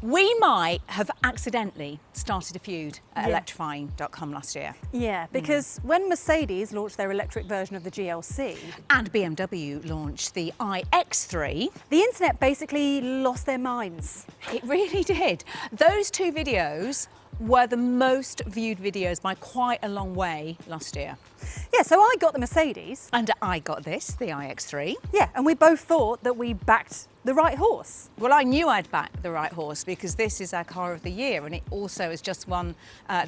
We might have accidentally started a feud at electrifying.com last year. Yeah, because when Mercedes launched their electric version of the GLC and BMW launched the iX3, the internet basically lost their minds. It really did. Those two videos were the most viewed videos by quite a long way last year. Yeah, so I got the Mercedes. And I got this, the iX3. Yeah, and we both thought that we backed the right horse. Well, I knew I'd back the right horse because this is our car of the year, and it also has just won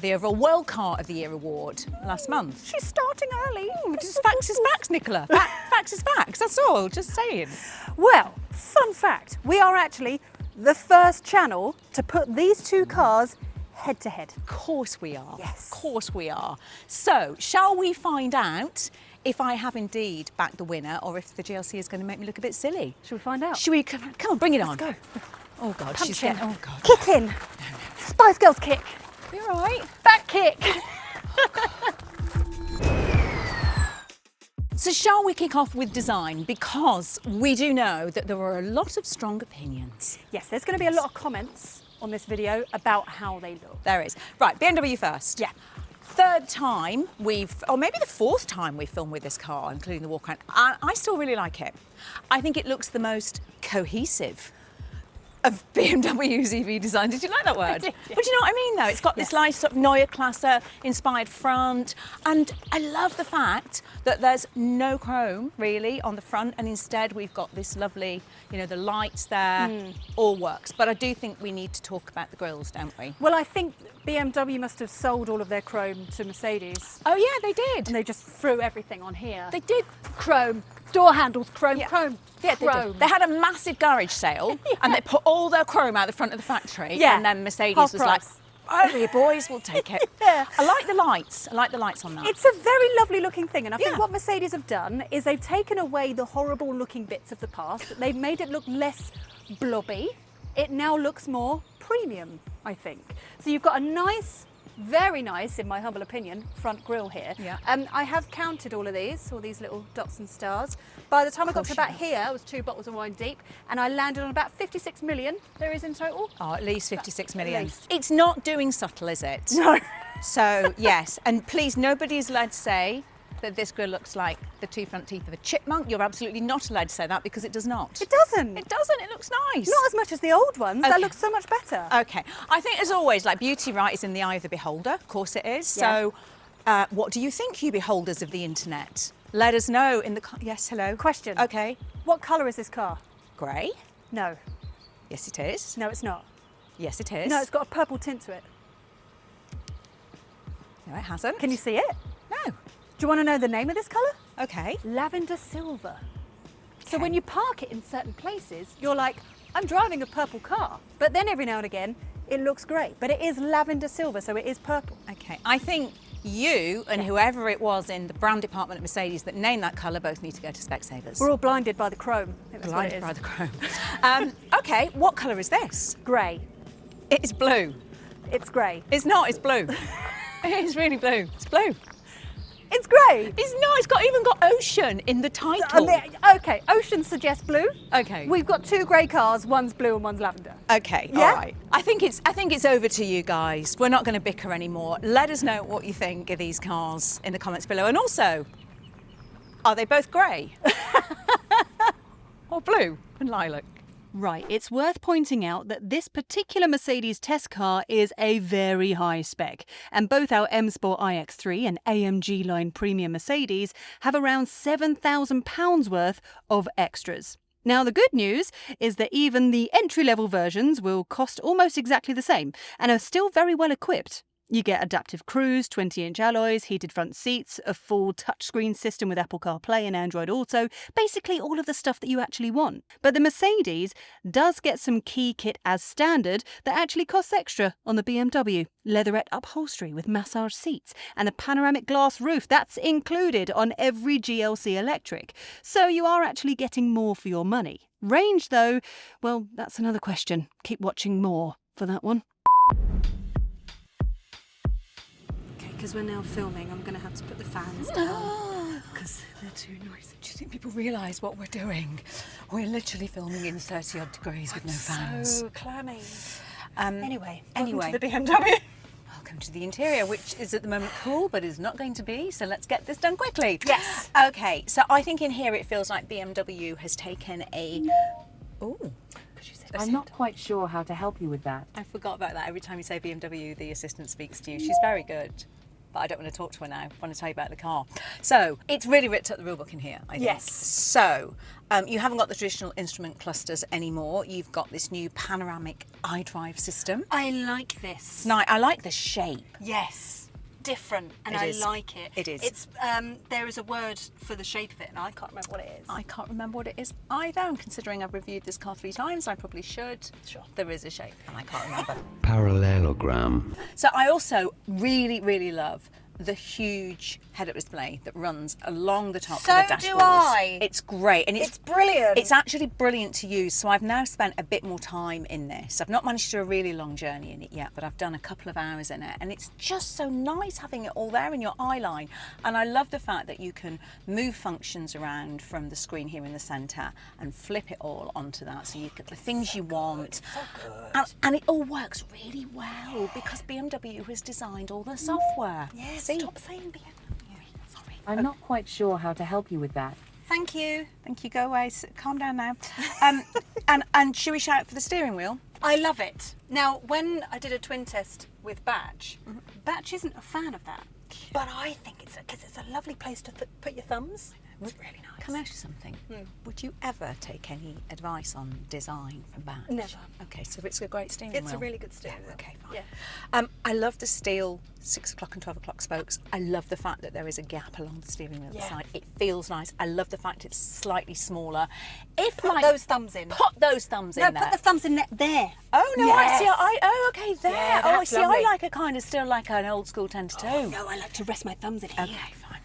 the overall World Car of the Year award last month. She's starting early. Just facts is facts, Nicola. Facts is facts, that's all, just saying. Well, fun fact, we are actually the first channel to put these two cars head to head. Of course we are. Yes. Of course we are. So, shall we find out if I have indeed backed the winner or if the GLC is going to make me look a bit silly? Should we find out? Should we? Come on, bring it on. Let's go. Oh God, Punch she's in. getting. Oh God. Kick in. Spice Girls kick. You're all right. Back kick. So shall we kick off with design? Because we do know that there are a lot of strong opinions. Yes, there's going to be a lot of comments on this video about how they look. There is. Right, BMW first. Yeah. Third time or maybe the fourth time we've filmed with this car, including the walk around. I still really like it. I think it looks the most cohesive of BMW's EV design. Did you like that word? I did, yeah. But you know what I mean though? It's got this nice sort of Neue Klasse inspired front, and I love the fact that there's no chrome really on the front, and instead we've got this lovely, you know, the lights there, all works. But I do think we need to talk about the grills, don't we? Well, I think BMW must have sold all of their chrome to Mercedes. Oh yeah, they did. And they just threw everything on here. They did. Chrome, door handles, chrome, Yeah. chrome, Yeah, they chrome. did. They had a massive garage sale and they put all their chrome out the front of the factory. Yeah. And then Mercedes Half was price. like, oh, you boys, we'll take it. Yeah. I like the lights. I like the lights on that. It's a very lovely looking thing, and I think Yeah. what Mercedes have done is they've taken away the horrible looking bits of the past. They've made it look less blobby. It now looks more premium, I think. So you've got a nice, very nice, in my humble opinion, front grille here. Yeah. I have counted all these little dots and stars. By the time I got to course you about have. here, I was 2 bottles of wine deep, and I landed on about 56 million there is in total. Oh, at least 56 million. least. It's not doing subtle, is it? No. So, yes. And please, nobody is allowed to say that this grille looks like the two front teeth of a chipmunk. You're absolutely not allowed to say that because it does not. It doesn't. It doesn't. It looks nice. Not as much as the old ones. Okay. That looks so much better. Okay. I think, as always, like beauty, right, is in the eye of the beholder. Of course it is. Yeah. So, what do you think, you beholders of the internet? Let us know in the... Yes, hello? Question. Okay. What colour is this car? Grey? No. Yes, it is. No, it's not. Yes, it is. No, it's got a purple tint to it. No, it hasn't. Can you see it? No. Do you want to know the name of this colour? Okay. Lavender silver. So Okay. when you park it in certain places, you're like, I'm driving a purple car. But then every now and again, it looks great. But it is lavender silver, so it is purple. Okay. I think you and whoever it was in the brand department at Mercedes that named that colour both need to go to Specsavers. We're all blinded by the chrome. That's what it blinded is. by the chrome. Okay, what colour is this? Grey. It's blue. It's grey. It's not, it's blue. It is really blue. It's blue. It's grey. It's not, it's even got ocean in the title. Okay, ocean suggests blue. Okay. We've got 2 grey cars, one's blue and one's lavender. Okay, Yeah? all right. I think it's over to you guys. We're not going to bicker anymore. Let us know what you think of these cars in the comments below. And also, are they both grey? Or blue and lilac? Right, it's worth pointing out that this particular Mercedes test car is a very high spec, and both our M Sport iX3 and AMG line premium Mercedes have around £7,000 worth of extras. Now, the good news is that even the entry-level versions will cost almost exactly the same and are still very well equipped. You get adaptive cruise, 20-inch alloys, heated front seats, a full touchscreen system with Apple CarPlay and Android Auto, basically all of the stuff that you actually want. But the Mercedes does get some key kit as standard that actually costs extra on the BMW. Leatherette upholstery with massage seats and a panoramic glass roof, that's included on every GLC electric. So you are actually getting more for your money. Range though, well, that's another question. Keep watching more for that one. Because we're now filming, I'm going to have to put the fans down because they're too noisy. Do you think people realise what we're doing? We're literally filming in 30-odd degrees with no fans. So clammy. Anyway, anyway. welcome to the BMW. Welcome to the interior, which is at the moment cool, but is not going to be. So let's get this done quickly. Yes. Okay, so I think in here it feels like BMW has taken a... Ooh. I'm not quite sure how to help you with that. I forgot about that. Every time you say BMW, the assistant speaks to you. She's very good, but I don't want to talk to her now. I want to tell you about the car. So it's really ripped up the rule book in here, I think. Yes. So you haven't got the traditional instrument clusters anymore. You've got this new panoramic iDrive system. I like this. Now, I like the shape. Yes. Different, and It I is. like it. It is. It's there is a word for the shape of it, and I can't remember what it is. I can't remember what it is either. And considering I've reviewed this car 3 times, I probably should. Sure. There is a shape, and I can't remember. Parallelogram. So I also really, really love the huge head-up display that runs along the top of the So dashboard. do I. It's great, and It's brilliant. It's actually brilliant to use. So I've now spent a bit more time in this. I've not managed to do a really long journey in it yet, but I've done a couple of hours in it, and it's just so nice having it all there in your eye line. And I love the fact that you can move functions around from the screen here in the centre and flip it all onto that, so you get the things you want. So good. And it all works really well because BMW has designed all the software. Yes. See? Stop saying BMW. Sorry. I'm not quite sure how to help you with that. Thank you. Thank you. Go away. Calm down now. And should we shout for the steering wheel? I love it. Now, when I did a twin test with Batch, Batch isn't a fan of that, but I think it's because it's a lovely place to put your thumbs. It's really nice. Can I ask you something? Would you ever take any advice on design from Batch? Never. Okay, so it's a great steering wheel. It's a really good steering wheel. Okay, fine. Yeah. I love the steel 6 o'clock and 12 o'clock spokes. I love the fact that there is a gap along the steering wheel at the Yeah. side. It feels nice. I love the fact it's slightly smaller. If Put those thumbs in. Put those thumbs in No, there. put the thumbs in there. Oh no! I see. Yes. Okay, there. Yeah, oh, I that's see. lovely. I like a kind of still like an old school 10 to 2. Oh, no, I like to rest my thumbs in here. Okay, fine.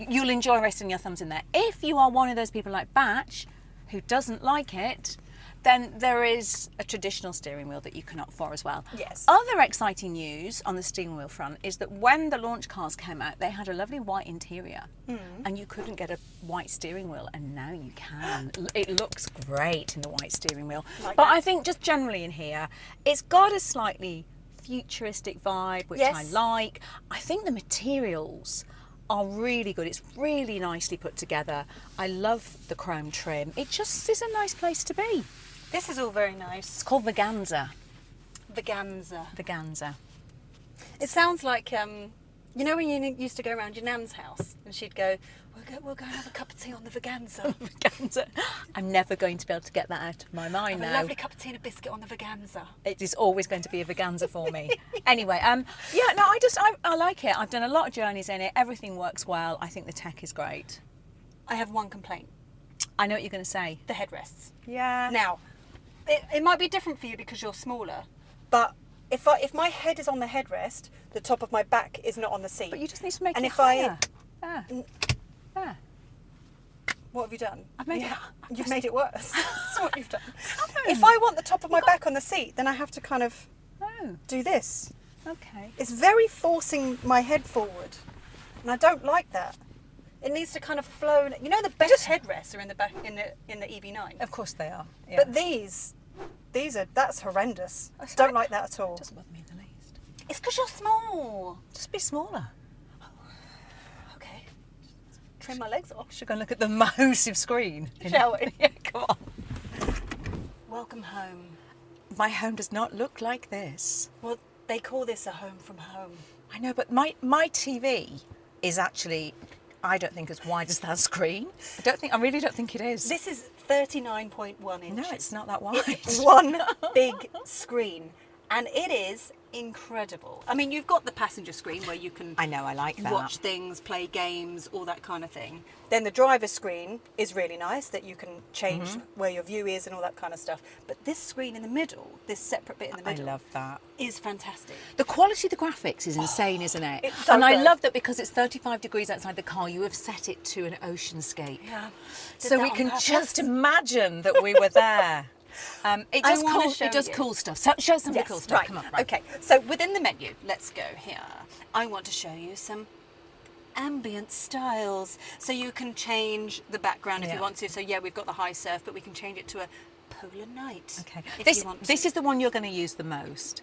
You'll enjoy resting your thumbs in there. If you are one of those people like Batch who doesn't like it, then there is a traditional steering wheel that you can opt for as well. Yes. Other exciting news on the steering wheel front is that when the launch cars came out, they had a lovely white interior and you couldn't get a white steering wheel, and now you can. It looks great in the white steering wheel. Like but that. I think just generally in here, it's got a slightly futuristic vibe, which I Yes. like. I think the materials are really good. It's really nicely put together. I love the chrome trim. It just is a nice place to be. This is all very nice. It's called Veganza. Veganza. Veganza. It sounds like, you know when you used to go around your nan's house and she'd go, we'll go and have a cup of tea on the Veganza. Veganza. I'm never going to be able to get that out of my mind Have a now. lovely cup of tea and a biscuit on the Veganza. It is always going to be a Veganza for me. Anyway, yeah, no, I like it. I've done a lot of journeys in it. Everything works well. I think the tech is great. I have one complaint, I know what you're going to say. the headrests. Yeah. Now, it might be different for you because you're smaller, but if my head is on the headrest, the top of my back is not on the seat. But you just need to make And it if higher. Yeah. Yeah. What have you done? I've made it. You've made it worse. That's what you've done. If I want the top of my back on the seat, then I have to kind of Oh, do this. okay. It's very forcing my head forward, and I don't like that. It needs to kind of flow. You know, the best headrests are in the back in the EV9. Of course they are. Yeah. But that's horrendous. I don't like that at all. doesn't bother me in the least. It's because you're small. Just be smaller. Okay. Trim my legs off. Should go and look at the massive screen. Shall we? Yeah, come on. Welcome home. My home does not look like this. Well, they call this a home from home. I know, but my TV is actually, I don't think, as wide as that screen. I really don't think it is. This is 39.1 inches. No, it's not that wide. It's one big screen, and it is incredible. I mean, you've got the passenger screen where you can I know, I like that. watch things, play games, all that kind of thing. Then the driver's screen is really nice, that you can change Mm-hmm. where your view is and all that kind of stuff. But this screen in the middle, this separate bit in the I middle, love that. is fantastic. The quality of the graphics is insane, isn't it? It's so and I good. love that because it's 35 degrees outside the car, you have set it to an oceanscape. Yeah. So we can just imagine that we were there. It I does wanna cool. show It does you. cool stuff. So, show some of the cool stuff. Right. Come on. Okay. So within the menu, let's go here. I want to show you some ambient styles. So you can change the background if Yeah. you want to. So yeah, we've got the high surf, but we can change it to a polar night. Okay. If This you want this to. is the one you're going to use the most.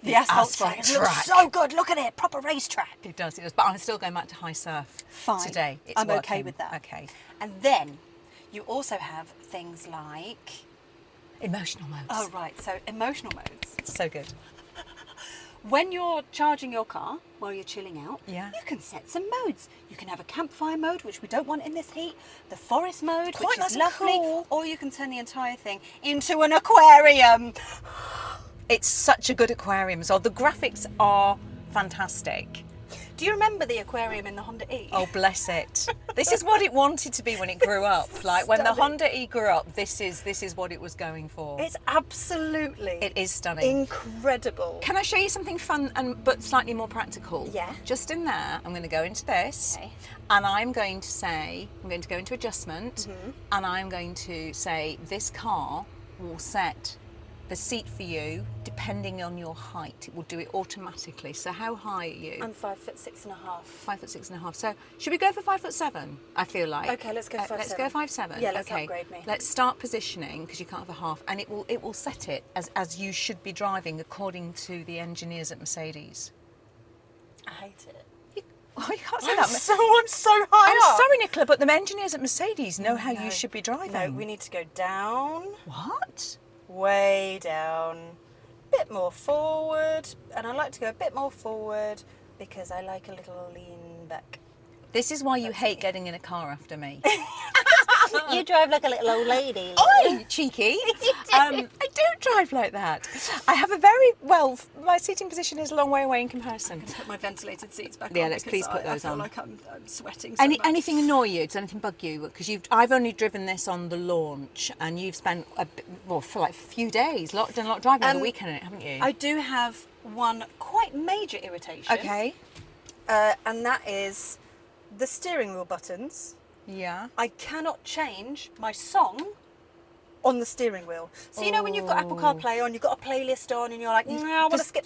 The asphalt asphalt track. It looks track. so good. Look at it. Proper racetrack. It does. But I'm still going back to high surf Fine. today. It's I'm okay working. with that. Okay. And then you also have things like... Emotional modes. Oh, right. So emotional modes. So good. When you're charging your car while you're chilling out, Yeah. you can set some modes. You can have a campfire mode, which we don't want in this heat, the forest mode, Quite which nice is and lovely, cool. or you can turn the entire thing into an aquarium. It's such a good aquarium as well. The graphics are fantastic. Do you remember the aquarium in the Honda E? Oh, bless it. This is what it wanted to be when it grew up. Like when the Stunning. Honda E grew up, this is what it was going for. It's absolutely It is stunning. incredible. Can I show you something fun but slightly more practical? Yeah. Just in there, I'm going to go into this, Okay. and I'm going to go into adjustment, Mm-hmm. and I'm going to say this car will set the seat for you depending on your height. It will do it automatically. So how high are you? I'm 5'6.5". 5'6.5". So should we go for 5'7"? I feel like. Okay, let's go 5'7". Let's go 5'7". Yeah, let's okay. upgrade me. Let's start positioning because you can't have a half, and it will set it as you should be driving according to the engineers at Mercedes. I hate it. Oh, you can't say I'm that. so high I'm up. sorry, Nicola, but the engineers at Mercedes know how No. you should be driving. No, we need to go down, What? way down, bit more forward, and I like to go a bit more forward because I like a little lean back. This is why you hate getting in a car after me. You drive like a little old lady. Oh, cheeky. I don't drive like that. I have a my seating position is a long way away in comparison. Put my ventilated seats back Yeah, on. let's because please put I those feel on. like I'm sweating so much. Anything annoy you? Does anything bug you? Because I've only driven this on the launch, and you've spent for like a few days, done a lot of driving on the weekend in it, haven't you? I do have one quite major irritation. Okay. And that is the steering wheel buttons. Yeah. I cannot change my song on the steering wheel. So you know when you've got Apple CarPlay on, you've got a playlist on, and you're like, no, I want to skip.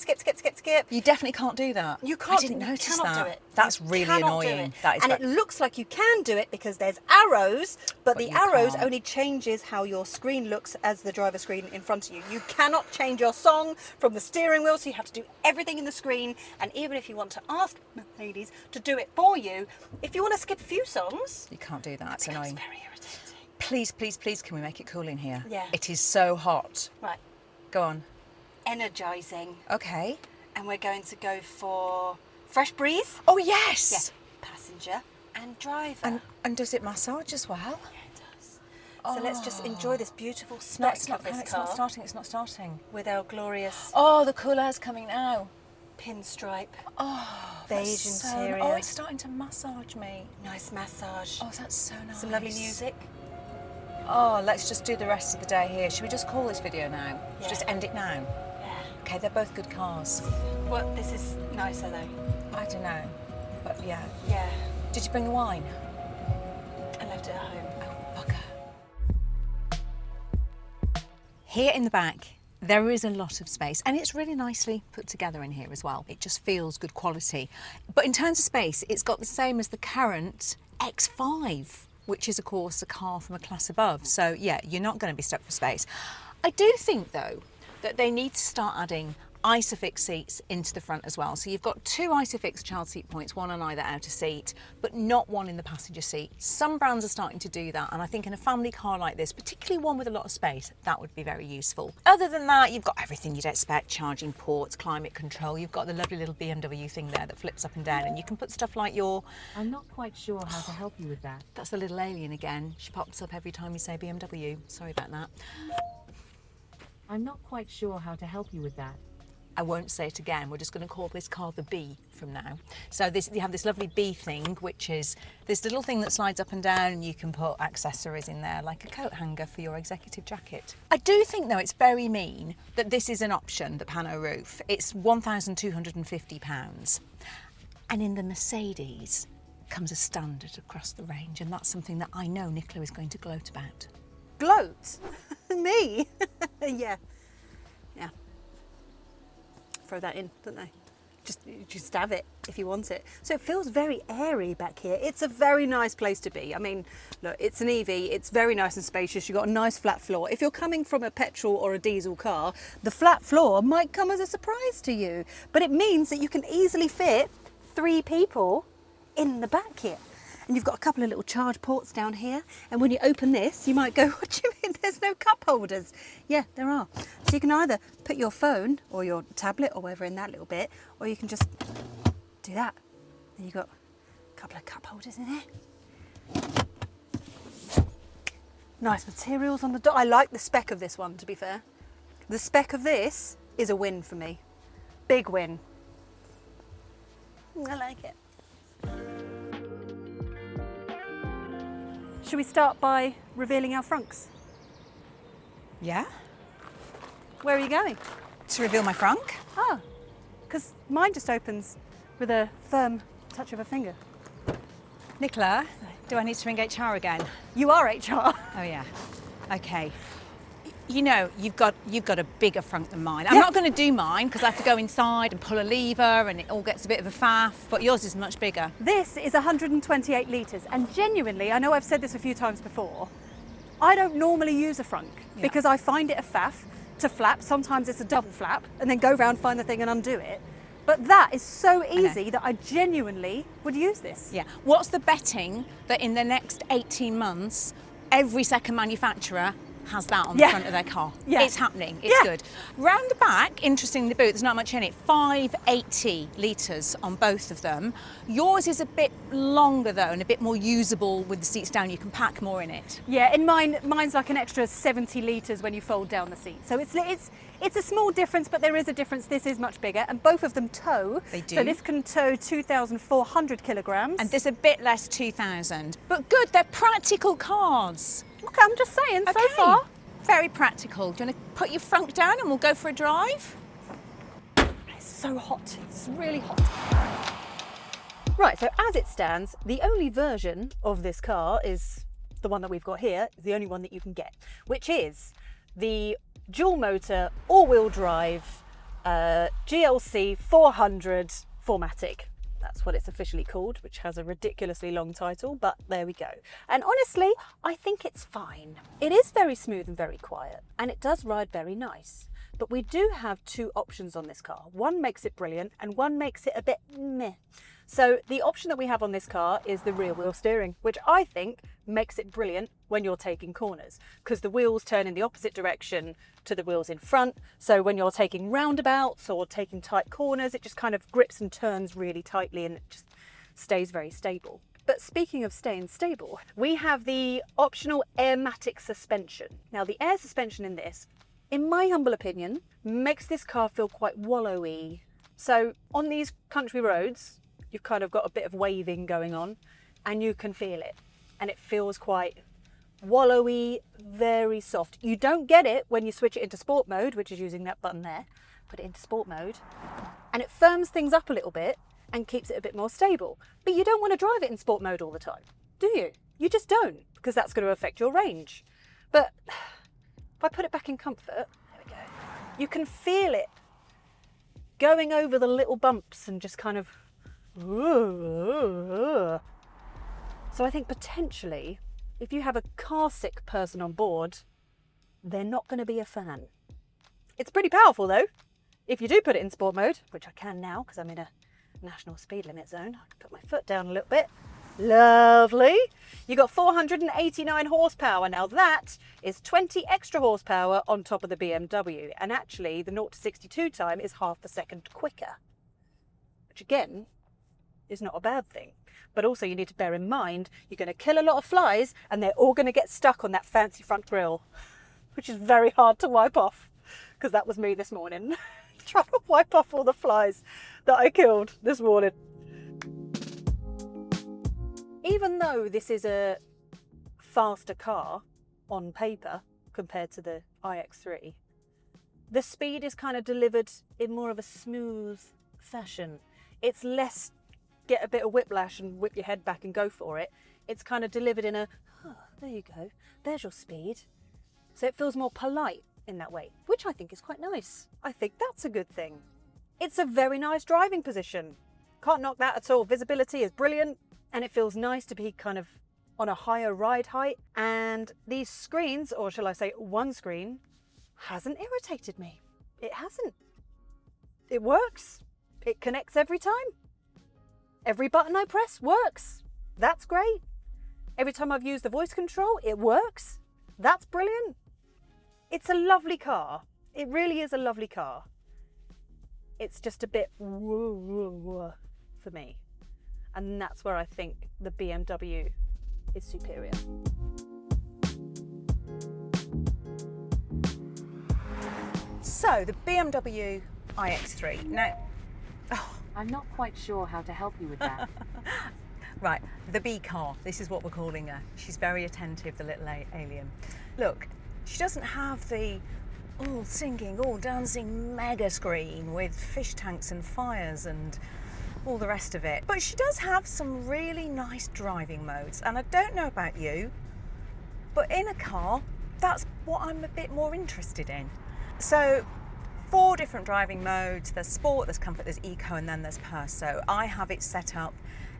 You definitely can't do that. You can't. I didn't you notice cannot that. do it. That's You really cannot do annoying. it. That is and it looks like you can do it because there's arrows, but the you arrows can't. only changes how your screen looks as the driver screen in front of you. You cannot change your song from the steering wheel, so you have to do everything in the screen. And even if you want to ask Mercedes to do it for you, if you want to skip a few songs, You can't do that. It's it becomes annoying. very irritating. Please, please, please, can we make it cool in here? Yeah. It is so hot. Right, Go on. energizing, Okay. and we're going to go for fresh breeze. Oh yes. Yeah, passenger and driver. And does it massage as well? Yeah, it does. So let's just enjoy this beautiful No, spec it's not. of this It's car not starting. It's not starting. with our glorious Oh, the cool air's coming now. pinstripe Oh, beige that's so- interior. Oh, it's starting to massage me. Nice massage. Oh, that's so nice. Some lovely music. Oh, let's just do the rest of the day here. Should we just call this video now? Yeah. Just end it now? Yeah. Okay, they're both good cars. Well, this is nicer though. I don't know. But yeah. Yeah. Did you bring the wine? I left it at home. Oh, bugger. Here in the back, there is a lot of space, and it's really nicely put together in here as well. It just feels good quality. But in terms of space, it's got the same as the current X5, which is, of course, a car from a class above. So, yeah, you're not going to be stuck for space. I do think, though, that they need to start adding ISOFIX seats into the front as well. So you've got two ISOFIX child seat points, one on either outer seat, but not one in the passenger seat. Some brands are starting to do that, and I think in a family car like this, particularly one with a lot of space, that would be very useful. Other than that, you've got everything you'd expect: charging ports, climate control. You've got the lovely little BMW thing there that flips up and down, and you can put stuff like I'm not quite sure how to help you with that. that's the little alien again. She pops up every time you say BMW. Sorry about that. I'm not quite sure how to help you with that. I won't say it again. We're just going to call this car the B from now. So you have this lovely B thing, which is this little thing that slides up and down, and you can put accessories in there, like a coat hanger for your executive jacket. I do think, though, it's very mean that this is an option, the pano roof. It's £1,250. And in the Mercedes comes a standard across the range, and that's something that I know Nicola is going to gloat about. Gloat? Me? Yeah. Yeah. Throw that in, don't they? just have it if you want it. So it feels very airy back here. It's a very nice place to be. I mean, look, it's an EV, it's very nice and spacious. You've got a nice flat floor. If you're coming from a petrol or a diesel car, the flat floor might come as a surprise to you, but it means that you can easily fit 3 people in the back here. And you've got a couple of little charge ports down here. And when you open this, you might go, what do you mean there's no cup holders? Yeah, there are. So you can either put your phone or your tablet or whatever in that little bit, or you can just do that. Then you've got a couple of cup holders in there. Nice materials on the door. I like the spec of this one, to be fair. The spec of this is a win for me. Big win. I like it. Should we start by revealing our Frunks? Yeah? Where are you going? To reveal my frunk? Ah, because mine just opens with a firm touch of a finger. Nicola, do I need to ring HR again? You are HR. Oh yeah. Okay. You know, you've got a bigger frunk than mine. I'm not going to do mine because I have to go inside and pull a lever and it all gets a bit of a faff, but yours is much bigger. This is 128 litres, and genuinely, I know I've said this a few times before, I don't normally use a frunk because I find it a faff to flap. Sometimes it's a double flap and then go round, find the thing and undo it. But that is so easy that I genuinely would use this. Yeah. What's the betting that in the next 18 months, every second manufacturer has that on the front of their car? Yeah. It's happening. It's good. Round the back, interesting in the boot, there's not much in it. 580 litres on both of them. Yours is a bit longer though and a bit more usable with the seats down. You can pack more in it. Yeah, in mine's like an extra 70 litres when you fold down the seat. So it's a small difference, but there is a difference. This is much bigger, and both of them tow. They do. So this can tow 2,400 kilograms. And this a bit less 2,000. But good, they're practical cars. Okay, I'm just saying, so far. Very practical. Do you want to put your frunk down and we'll go for a drive? It's so hot. It's really hot. Right, so as it stands, the only version of this car is the one that we've got here, the only one that you can get, which is the dual motor, all-wheel drive, GLC 400 4MATIC. That's what it's officially called, which has a ridiculously long title, but there we go. And honestly, I think it's fine. It is very smooth and very quiet, and it does ride very nice. But we do have 2 options on this car. One makes it brilliant, and one makes it a bit meh. So the option that we have on this car is the rear wheel steering, which I think makes it brilliant when you're taking corners, because the wheels turn in the opposite direction to the wheels in front. So when you're taking roundabouts or taking tight corners, it just kind of grips and turns really tightly and it just stays very stable. But speaking of staying stable, we have the optional Airmatic suspension. Now the air suspension in this, in my humble opinion, makes this car feel quite wallowy. So on these country roads, you've kind of got a bit of waving going on and you can feel it. And it feels quite wallowy, very soft. You don't get it when you switch it into sport mode, which is using that button there. Put it into sport mode and it firms things up a little bit and keeps it a bit more stable. But you don't want to drive it in sport mode all the time, do you? You just don't, because that's going to affect your range. But if I put it back in comfort, there we go, you can feel it going over the little bumps and just kind of... So I think potentially, if you have a car sick person on board, they're not going to be a fan. It's pretty powerful though. If you do put it in sport mode, which I can now because I'm in a national speed limit zone, I can put my foot down a little bit. Lovely. You got 489 horsepower. Now that is 20 extra horsepower on top of the BMW. And actually the 0 to 62 time is half a second quicker, which again is not a bad thing. But also you need to bear in mind, you're going to kill a lot of flies and they're all going to get stuck on that fancy front grille, which is very hard to wipe off, because that was me this morning, trying to wipe off all the flies that I killed this morning. Even though this is a faster car on paper compared to the iX3, the speed is kind of delivered in more of a smooth fashion. It's less get a bit of whiplash and whip your head back and go for it. It's kind of delivered in a, oh, there you go, there's your speed. So it feels more polite in that way, which I think is quite nice. I think that's a good thing. It's a very nice driving position. Can't knock that at all. Visibility is brilliant and it feels nice to be kind of on a higher ride height. And these screens, or shall I say one screen, hasn't irritated me. It hasn't. It works. It connects every time. Every button I press works. That's great. Every time I've used the voice control, it works. That's brilliant. It's a lovely car. It really is a lovely car. It's just a bit for me. And that's where I think the BMW is superior. So the BMW iX3. Now, I'm not quite sure how to help you with that. right, the B car. This is what we're calling her. She's very attentive, the little alien. Look, she doesn't have the all singing, all dancing mega screen with fish tanks and fires and all the rest of it. But she does have some really nice driving modes. And I don't know about you, but in a car, that's what I'm a bit more interested in. So 4 different driving modes. There's sport, there's comfort, there's eco, and then there's purse. So I have it set up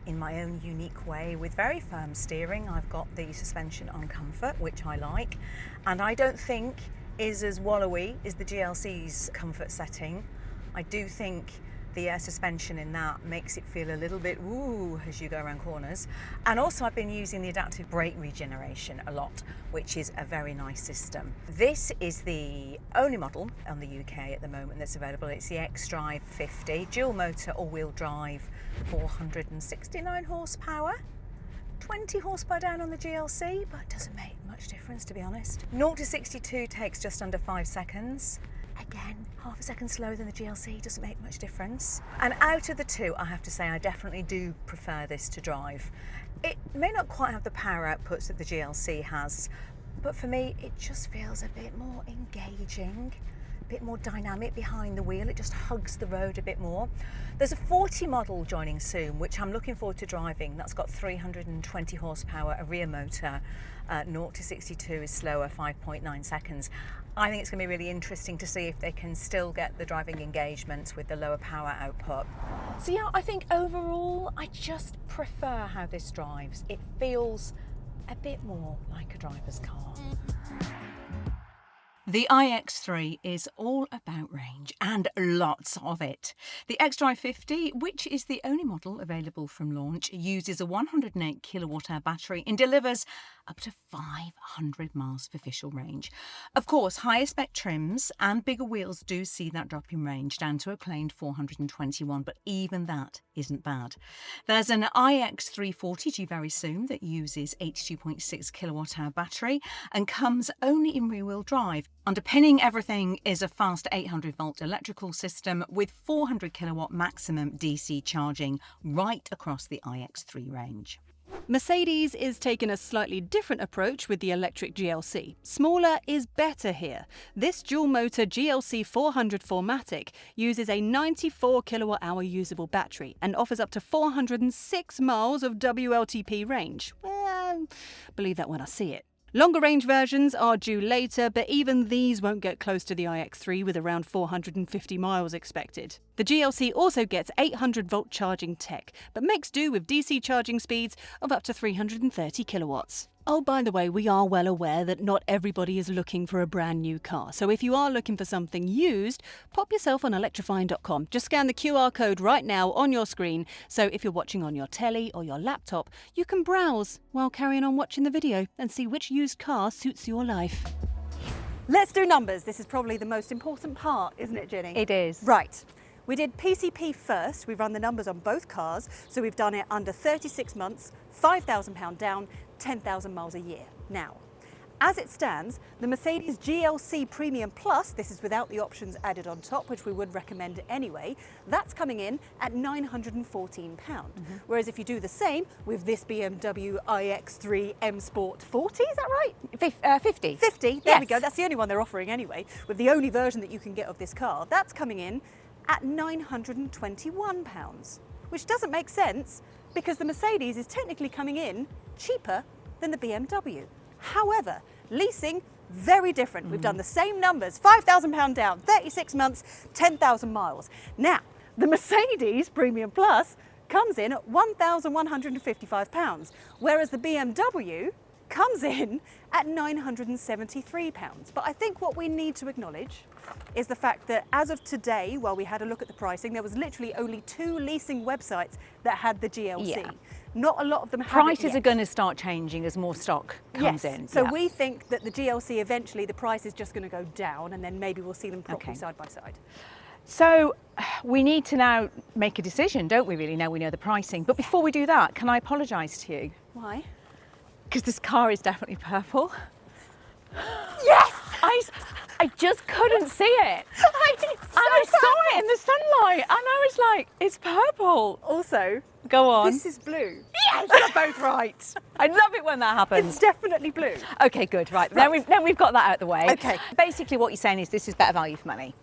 in my own unique way with very firm steering. I've got the suspension on comfort, which I like, and I don't think is as wallowy as the GLC's comfort setting. I do think the air suspension in that makes it feel a little bit woo as you go around corners. And also I've been using the adaptive brake regeneration a lot, which is a very nice system. This is the only model on the UK at the moment that's available. It's the xDrive 50, dual motor all-wheel drive, 469 horsepower. 20 horsepower down on the GLC, but it doesn't make much difference, to be honest. 0 to 62 takes just under 5 seconds. Again, half a second slower than the GLC, doesn't make much difference. And out of the two, I have to say I definitely do prefer this to drive. It may not quite have the power outputs that the GLC has, but for me, it just feels a bit more engaging, a bit more dynamic behind the wheel. It just hugs the road a bit more. There's a 40 model joining soon, which I'm looking forward to driving. That's got 320 horsepower, a rear motor, 0 to 62 is slower, 5.9 seconds. I think it's going to be really interesting to see if they can still get the driving engagement with the lower power output. So yeah, I think overall, I just prefer how this drives. It feels a bit more like a driver's car. The iX3 is all about range and lots of it. The xDrive 50, which is the only model available from launch, uses a 108 kilowatt-hour battery and delivers up to 500 miles of official range. Of course, higher spec trims and bigger wheels do see that drop in range down to a claimed 421, but even that isn't bad. There's an iX340 due very soon that uses 82.6 kilowatt-hour battery and comes only in rear-wheel drive. Underpinning everything is a fast 800-volt electrical system with 400 kilowatt maximum DC charging right across the iX3 range. Mercedes is taking a slightly different approach with the electric GLC. Smaller is better here. This dual-motor GLC 400 4MATIC uses a 94 kilowatt-hour usable battery and offers up to 406 miles of WLTP range. Well, believe that when I see it. Longer range versions are due later, but even these won't get close to the iX3 with around 450 miles expected. The GLC also gets 800-volt charging tech, but makes do with DC charging speeds of up to 330 kilowatts. Oh, by the way, we are well aware that not everybody is looking for a brand new car. So if you are looking for something used, pop yourself on electrifying.com. Just scan the QR code right now on your screen. So if you're watching on your telly or your laptop, you can browse while carrying on watching the video and see which used car suits your life. Let's do numbers. This is probably the most important part, isn't it, Ginny? It is. Right. We did PCP first. We've run the numbers on both cars. So we've done it under 36 months, £5,000 down, 10,000 miles a year. Now, as it stands, the Mercedes GLC Premium Plus, this is without the options added on top, which we would recommend anyway, that's coming in at £914. Whereas if you do the same with this BMW iX3 M Sport 40, is that right? 50. 50, there we go. That's the only one they're offering anyway, with the only version that you can get of this car. That's coming in at £921, which doesn't make sense because the Mercedes is technically coming in cheaper than the BMW. However, leasing very different. We've done the same numbers, £5,000 down, 36 months, 10,000 miles. Now, the Mercedes Premium Plus comes in at £1,155, whereas the BMW comes in at £973. But I think what we need to acknowledge is the fact that as of today, while we had a look at the pricing, there was literally only 2 leasing websites that had the GLC. Yeah. Not a lot of them have Prices it yet. are going to start changing as more stock comes in. So yeah. we think that the GLC eventually the price is just going to go down, and then maybe we'll see them properly Okay. side by side. So we need to now make a decision, don't we really? Now we know the pricing. But before we do that, can I apologise to you? Why? Because this car is definitely purple. Yes! I just couldn't see it. And I saw it in the sunlight and I was like, it's purple. Also, Go on. this is blue. Yes, you're both right. I love it when that happens. It's definitely blue. Okay, good, right. Now we've got that out of the way. Okay. Basically what you're saying is this is better value for money,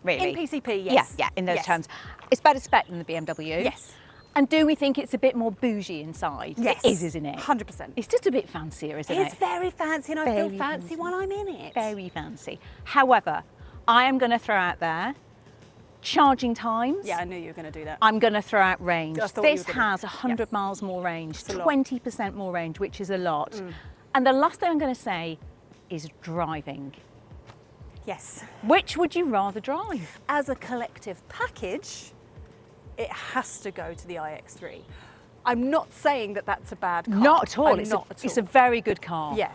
really. In PCP, yes. Yeah, in those Yes. terms. It's better spec than the BMW. Yes. And do we think it's a bit more bougie inside? Yes. It is, isn't it? 100%. It's just a bit fancier, isn't It's it? very fancy, and I feel Very fancy fancy. while I'm in it. Very fancy. However, I am going to throw out there charging times. Yeah, I knew you were going to do that. I'm going to throw out range. I thought you This were gonna- has 100 miles more range, a lot. 20% more range, which is a lot. And the last thing I'm going to say is driving. Yes. Which would you rather drive? As a collective package, it has to go to the iX3. I'm not saying that that's a bad car. Not at all. I'm It's, not a, at it's all. a very good car. Yeah.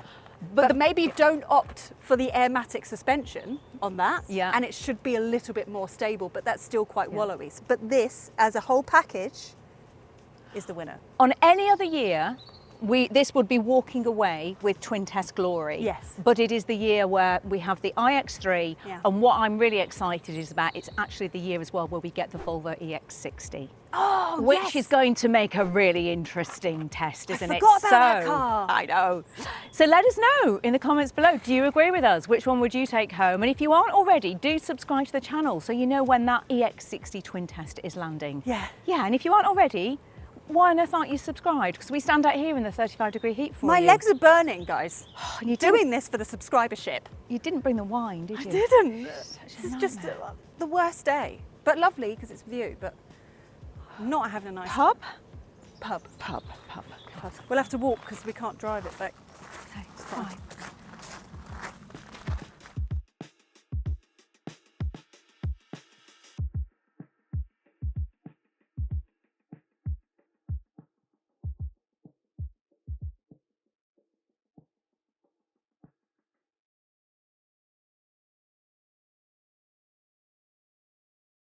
But maybe don't opt for the Airmatic suspension on that. Yeah. And it should be a little bit more stable, but that's still quite wallowy. But this, as a whole package, is the winner. On any other year, this would be walking away with twin test glory. Yes. But it is the year where we have the iX3, Yeah. and what I'm really excited is about, it's actually the year as well where we get the Volvo EX60. Oh, Which yes. is going to make a really interesting test, isn't it? forgot about that car. I know. So let us know in the comments below. Do you agree with us? Which one would you take home? And if you aren't already, do subscribe to the channel so you know when that EX60 twin test is landing. Yeah. Yeah, and if you aren't already, why on earth aren't you subscribed? Because we stand out here in the 35-degree heat for My you. legs are burning, guys. And you Doing this for the subscribership. You didn't bring the wine, did you? I didn't. Such a This is just nightmare. the worst day. But lovely because it's with you, but not having a nice Pub? pub. Pub. We'll have to walk because we can't drive it back. Okay, It's fine. fine.